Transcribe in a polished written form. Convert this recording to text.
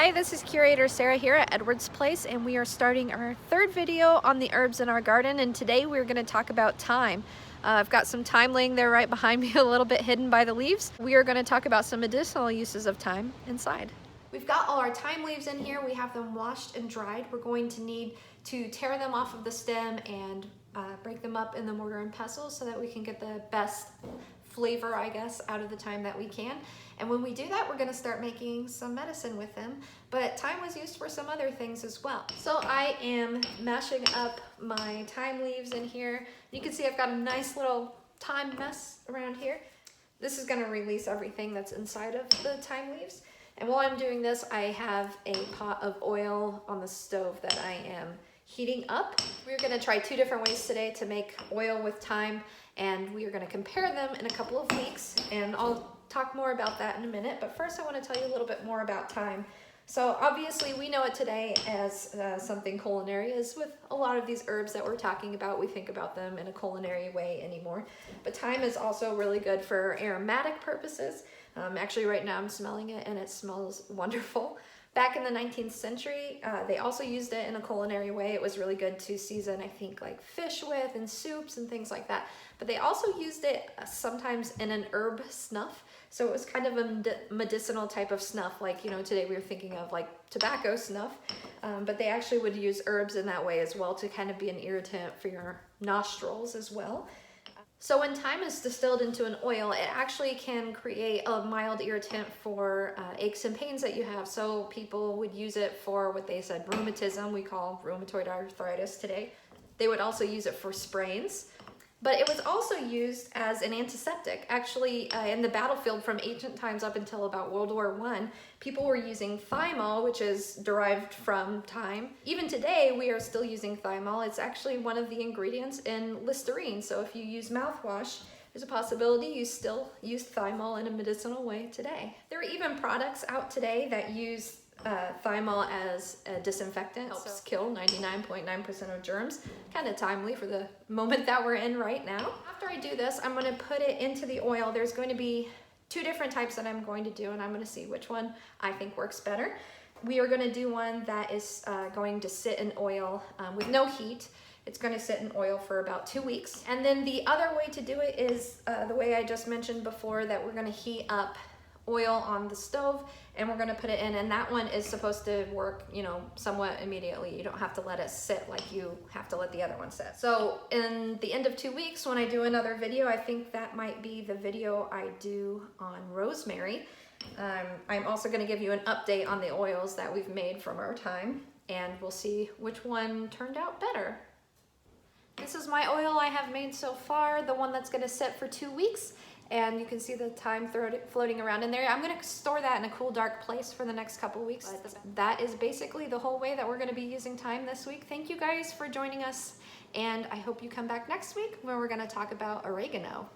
Hi, this is Curator Sarah here at Edwards Place, and we are starting our third video on the herbs in our garden, and today we're going to talk about thyme. I've got some thyme laying there right behind me, a little bit hidden by the leaves. We are going to talk about some medicinal uses of thyme inside. We've got all our thyme leaves in here. We have them washed and dried. We're going to need to tear them off of the stem and break them up in the mortar and pestle so that we can get the best flavor, I guess, out of the thyme that we can. And when we do that, we're gonna start making some medicine with them. But thyme was used for some other things as well. So I am mashing up my thyme leaves in here. You can see I've got a nice little thyme mess around here. This is gonna release everything that's inside of the thyme leaves. And while I'm doing this, I have a pot of oil on the stove that I am heating up. We're gonna try two different ways today to make oil with thyme, and we are gonna compare them in a couple of weeks, and I'll talk more about that in a minute. But first I wanna tell you a little bit more about thyme. So obviously we know it today as something culinary, as with a lot of these herbs that we're talking about, we think about them in a culinary way anymore. But thyme is also really good for aromatic purposes. Actually right now I'm smelling it and it smells wonderful. Back in the 19th century, they also used it in a culinary way. It was really good to season, I think, like fish with and soups and things like that. But they also used it sometimes in an herb snuff. So it was kind of a medicinal type of snuff, like, you know, today we were thinking of like tobacco snuff. But they actually would use herbs in that way as well to kind of be an irritant for your nostrils as well. So when thyme is distilled into an oil, it actually can create a mild irritant for aches and pains that you have. So people would use it for what they said rheumatism, we call rheumatoid arthritis today. They would also use it for sprains. But it was also used as an antiseptic. Actually, in the battlefield from ancient times up until about World War I, people were using thymol, which is derived from thyme. Even today, we are still using thymol. It's actually one of the ingredients in Listerine. So if you use mouthwash, there's a possibility you still use thymol in a medicinal way today. There are even products out today that use thymol as a disinfectant. Helps kill 99.9% of germs. Kind of timely for the moment that we're in right now. After I do this, I'm going to put it into the oil. There's going to be two different types that I'm going to do, and I'm going to see which one I think works better. We are going to do one that is going to sit in oil with no heat. It's going to sit in oil for about 2 weeks. And then the other way to do it is the way I just mentioned before, that we're going to heat up oil on the stove and we're going to put it in, and that one is supposed to work, you know, somewhat immediately. You don't have to let it sit like you have to let the other one sit. So in the end of 2 weeks, when I do another video, I think that might be the video I do on rosemary. I'm also going to give you an update on the oils that we've made from our thyme, and we'll see which one turned out better. This is my oil I have made so far, the one that's going to sit for 2 weeks. And you can see the thyme floating around in there. I'm going to store that in a cool, dark place for the next couple weeks. But that is basically the whole way that we're going to be using thyme this week. Thank you guys for joining us, and I hope you come back next week when we're going to talk about oregano.